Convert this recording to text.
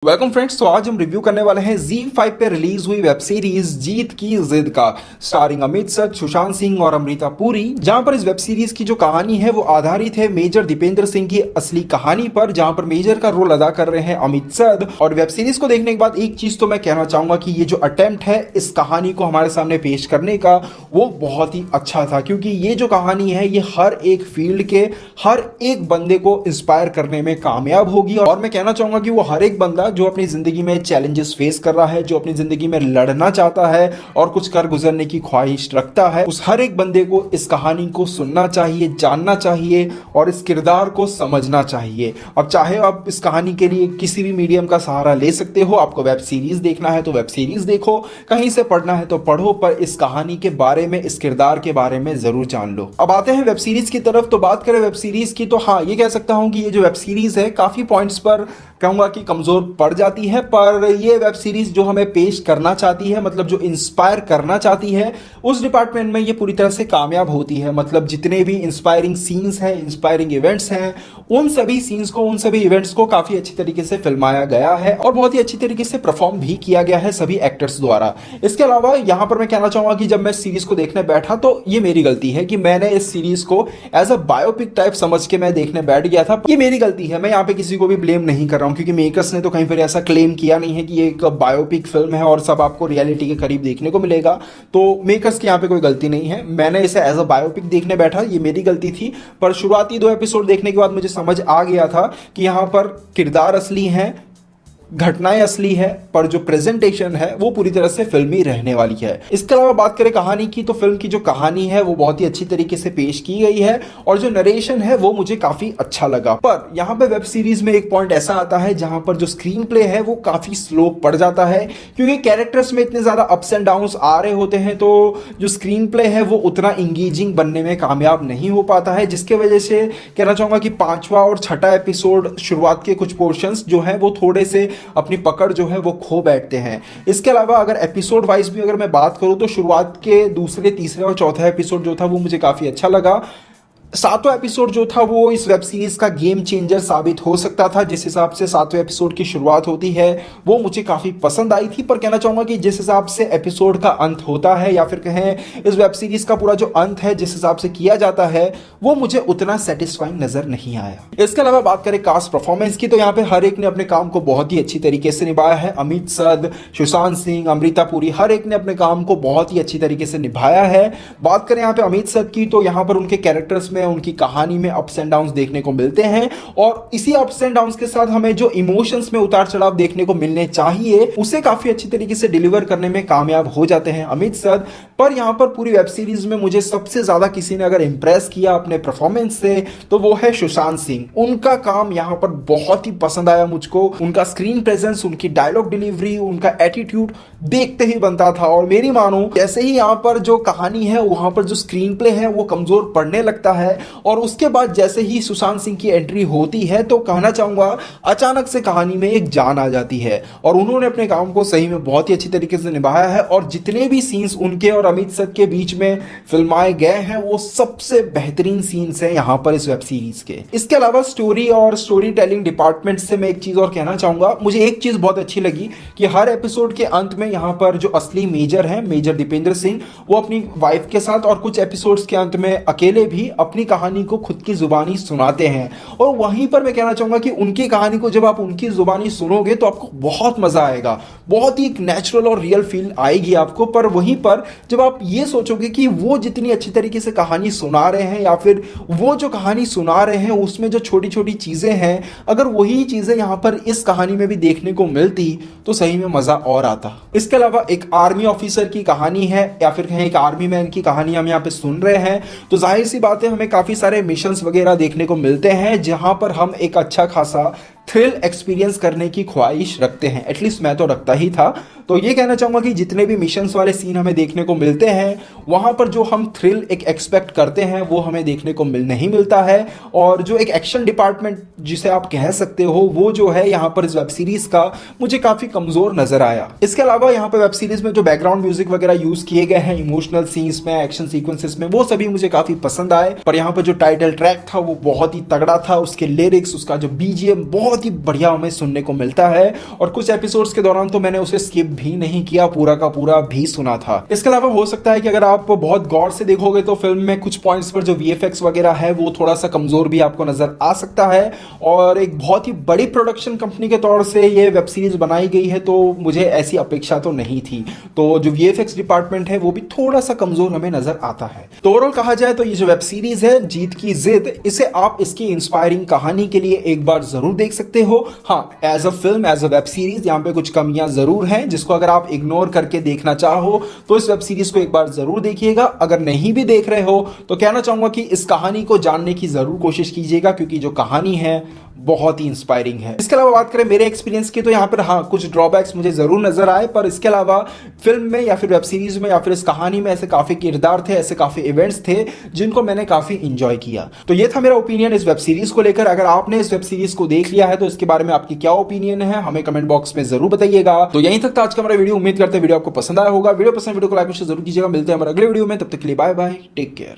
Welcome friends. तो आज हम रिव्यू करने वाले हैं ZEE5 पे रिलीज हुई वेब सीरीज जीत की जिद का, स्टारिंग अमित सच, सुशांत सिंह और अमृता पुरी। जहां पर इस वेब सीरीज की जो कहानी है वो आधारित है मेजर दीपेंद्र सिंह की असली कहानी पर, जहां पर मेजर का रोल अदा कर रहे हैं अमित सद। और वेब सीरीज को देखने के बाद एक चीज तो मैं कहना चाहूंगा कि ये जो अटेम्प्ट है इस कहानी को हमारे सामने पेश करने का वो बहुत ही अच्छा था, क्योंकि ये जो कहानी है ये हर एक फील्ड के हर एक बंदे को इंस्पायर करने में कामयाब होगी। और मैं कहना चाहूंगा कि वो हर एक बंदा जो अपनी जिंदगी में चैलेंजेस फेस कर रहा है, जो अपनी जिंदगी में लड़ना चाहता है और कुछ कर गुजरने की ख्वाहिश रखता है, उस हर एक बंदे को इस कहानी को सुनना चाहिए, जानना चाहिए और इस किरदार को समझना चाहिए। अब चाहे आप इस कहानी के लिए किसी भी मीडियम का सहारा ले सकते हो, आपको वेब सीरीज देखना है तो वेब सीरीज देखो, कहीं से पढ़ना है तो पढ़ो, पर इस कहानी के बारे में, इस किरदार के बारे में जरूर जान लो। अब आते हैं वेब सीरीज की तरफ। तो बात करें वेब सीरीज की तो हाँ, ये कह सकता हूं कि ये जो वेब सीरीज है काफी पॉइंट्स पर कहूंगा कि कमजोर पड़ जाती है, पर ये वेब सीरीज जो हमें पेश करना चाहती है, मतलब जो इंस्पायर करना चाहती है, उस डिपार्टमेंट में ये पूरी तरह से कामयाब होती है। मतलब जितने भी इंस्पायरिंग सीन्स हैं, इंस्पायरिंग इवेंट्स हैं, उन सभी सीन्स को, उन सभी इवेंट्स को काफी अच्छी तरीके से फिल्माया गया है और बहुत ही अच्छी तरीके से परफॉर्म भी किया गया है सभी एक्टर्स द्वारा। इसके अलावा यहां पर मैं कहना चाहूंगा कि जब मैं सीरीज को देखने बैठा तो ये मेरी गलती है कि मैंने इस सीरीज को एज अ बायोपिक टाइप समझ के मैं देखने बैठ गया था। ये मेरी गलती है, मैं यहाँ पे किसी को भी ब्लेम नहीं कर रहा हूँ, क्योंकि मेकर्स ने तो कहीं पर ऐसा क्लेम किया नहीं है कि ये एक बायोपिक फिल्म है और सब आपको रियलिटी के करीब देखने को मिलेगा। तो मेकर्स की यहाँ पे कोई गलती नहीं है, मैंने इसे एज अ बायोपिक देखने बैठा, ये मेरी गलती थी। पर शुरुआती 2 एपिसोड देखने के बाद मुझे समझ आ गया था कि यहाँ पर किरदार असली हैं, घटनाएं असली है, पर जो प्रेजेंटेशन है वो पूरी तरह से फिल्मी रहने वाली है। इसके अलावा बात करें कहानी की तो फिल्म की जो कहानी है वो बहुत ही अच्छी तरीके से पेश की गई है और जो नरेशन है वो मुझे काफी अच्छा लगा। पर यहाँ पे वेब सीरीज में एक पॉइंट ऐसा आता है जहां पर जो स्क्रीन प्ले है वो काफी स्लो पड़ जाता है, क्योंकि कैरेक्टर्स में इतने ज्यादा अप्स एंड डाउन्स आ रहे होते हैं, तो जो स्क्रीन प्ले है वो उतना इंगेजिंग बनने में कामयाब नहीं हो पाता है, जिसके वजह से कहना चाहूंगा कि 5वां और 6ठा एपिसोड शुरुआत के कुछ पोर्शंस जो है वो थोड़े से अपनी पकड़ जो है वो खो बैठते हैं। इसके अलावा अगर एपिसोड वाइज भी अगर मैं बात करूं तो शुरुआत के दूसरे, तीसरे और चौथा एपिसोड जो था वो मुझे काफी अच्छा लगा। 7वां एपिसोड जो था वो इस वेब सीरीज का गेम चेंजर साबित हो सकता था। जिस हिसाब से 7वें एपिसोड की शुरुआत होती है वो मुझे काफी पसंद आई थी, पर कहना चाहूंगा कि जिस हिसाब से एपिसोड का अंत होता है, या फिर कहें इस वेब सीरीज का पूरा जो अंत है जिस हिसाब से किया जाता है, वो मुझे उतना सेटिस्फाइंग नजर नहीं आया। इसके अलावा बात करें कास्ट परफॉर्मेंस की तो यहाँ पे हर एक ने अपने काम को बहुत ही अच्छी तरीके से निभाया है। अमित सद, सुशांत सिंह, अमृता पुरी, हर एक ने अपने काम को बहुत ही अच्छी तरीके से निभाया है। बात करें यहाँ पे अमित सद की तो यहाँ पर उनके कैरेक्टर्स में, उनकी कहानी में अप्स एंड डाउन्स देखने को मिलते हैं और इसी अप्स एंड डाउन्स के साथ हमें जो इमोशंस में उतार चढ़ाव देखने को मिलने चाहिए उसे काफी अच्छी तरीके से डिलीवर करने में कामयाब हो जाते हैं अमित सद। पर यहां पर पूरी वेब सीरीज में मुझे सबसे ज्यादा किसी ने अगर इंप्रेस किया अपने परफॉर्मेंस से तो वो है सुशांत सिंह। उनका काम यहां पर बहुत ही पसंद आया मुझको, उनका स्क्रीन प्रेजेंस, उनकी डायलॉग डिलीवरी, उनका एटीट्यूड देखते ही बनता था। और मेरी मानो जैसे ही यहां पर जो कहानी है वहां पर जो स्क्रीन प्ले है वो कमजोर पड़ने लगता है और उसके बाद जैसे ही सुशांत सिंह की एंट्री होती है तो कहना चाहूंगा अचानक से कहानी में एक जान आ जाती है और उन्होंने अपने काम को सही में बहुत ही अच्छी तरीके से निभाया है। और जितने भी सीन्स उनके और अमित सद के बीच में फिल्माए गए हैं वो सबसे बेहतरीन सीन्स हैं यहां पर इस वेब सीरीज के। इसके अलावा स्टोरी और स्टोरी टेलिंग डिपार्टमेंट से मैं एक चीज और कहना चाहूंगा, मुझे एक चीज बहुत अच्छी लगी कि हर एपिसोड के अंत में यहां पर जो असली मेजर है, मेजर दीपेंद्र सिंह, वो अपनी वाइफ के साथ और कुछ एपिसोड्स के अंत में अकेले भी अपनी कहानी को खुद की जुबानी सुनाते हैं। और वहीं पर मैं कहना चाहूंगा कि उनकी कहानी को जब आप उनकी जुबानी सुनोगे तो आपको बहुत मजा आएगा, बहुत ही नेचुरल और रियल फील आएगी आपको। पर वहीं पर जब आप ये सोचोगे कि वो जितनी अच्छी तरीके से कहानी सुना रहे हैं या फिर वो जो कहानी सुना रहे हैं उसमें जो छोटी छोटी चीजें हैं, अगर वही चीजें यहां पर इस कहानी में भी देखने को मिलती तो सही में मजा और आता। इसके अलावा एक आर्मी ऑफिसर की कहानी है या फिर कहें एक आर्मी मैन की कहानी हम यहाँ पे सुन रहे हैं, तो जाहिर सी बात है हमें काफी सारे मिशंस वगैरह देखने को मिलते हैं जहां पर हम एक अच्छा खासा थ्रिल एक्सपीरियंस करने की ख्वाहिश रखते हैं। एटलीस्ट मैं तो रखता ही था। तो ये कहना चाहूंगा कि जितने भी मिशंस वाले सीन हमें देखने को मिलते हैं वहां पर जो हम थ्रिल एक एक्सपेक्ट करते हैं वो हमें देखने को नहीं मिलता है। और जो एक एक्शन डिपार्टमेंट जिसे आप कह सकते हो वो जो है यहाँ पर इस वेब सीरीज का मुझे काफी कमजोर नजर आया। इसके अलावा यहाँ पर वेब सीरीज में जो बैकग्राउंड म्यूजिक वगैरह यूज किए गए हैं इमोशनल सीन्स में, एक्शन सीक्वेंसेस में, वो सभी मुझे काफी पसंद आए। पर यहाँ पर जो टाइटल ट्रैक था वो बहुत ही तगड़ा था, उसके लिरिक्स, उसका जो बीजीएम बहुत बहुत ही बढ़िया हमें सुनने को मिलता है, और कुछ एपिसोड्स के दौरान तो मैंने उसे स्किप भी नहीं किया, पूरा का पूरा भी सुना था। इसके अलावा हो सकता है कि अगर आप बहुत गौर से देखोगे तो फिल्म में कुछ पॉइंट्स पर जो वीएफएक्स वगैरह है वो थोड़ा सा कमजोर भी आपको नजर आ सकता है, और एक बहुत ही बड़ी प्रोडक्शन कंपनी के तौर से ये वेब सीरीज बनाई गई है तो मुझे ऐसी अपेक्षा तो नहीं थी। तो जो वीएफएक्स डिपार्टमेंट है वो भी थोड़ा सा कमजोर हमें नजर आता है। तो ओवरऑल कहा जाए तो ये जो वेब सीरीज है जीत की जिद, इसे आप इसकी इंस्पायरिंग कहानी के लिए एक बार जरूर देख सकते हो। हाँ, as a film, as a web series यहाँ पे कुछ कमियां जरूर हैं जिसको अगर आप इग्नोर करके देखना चाहो तो इस वेब सीरीज को एक बार जरूर देखिएगा। अगर नहीं भी देख रहे हो तो कहना चाहूंगा कि इस कहानी को जानने की जरूर कोशिश कीजिएगा, क्योंकि जो कहानी है बहुत ही इंस्पायरिंग है। इसके अलावा बात करें मेरे एक्सपीरियंस की तो यहाँ पर हाँ कुछ ड्रॉबैक्स मुझे जरूर नजर आए, पर इसके अलावा फिल्म में या फिर वेब सीरीज में या फिर इस कहानी में ऐसे काफी किरदार थे, ऐसे काफी इवेंट्स थे जिनको मैंने काफी इंजॉय किया। तो ये था मेरा ओपिनियन इस वेब सीरीज को लेकर। अगर आपने इस वेब सीरीज को देख लिया है तो इसके बारे में आपकी क्या ओपिनियन है हमें कमेंट बॉक्स में जरूर बताइएगा। तो यहीं तक था आज का हमारा वीडियो। उम्मीद करते हैं वीडियो आपको पसंद आया होगा। वीडियो पसंद वीडियो को लाइक जरूर कीजिएगा। मिलते हैं हमारे अगले वीडियो में, तब तक के लिए बाय बाय, टेक केयर।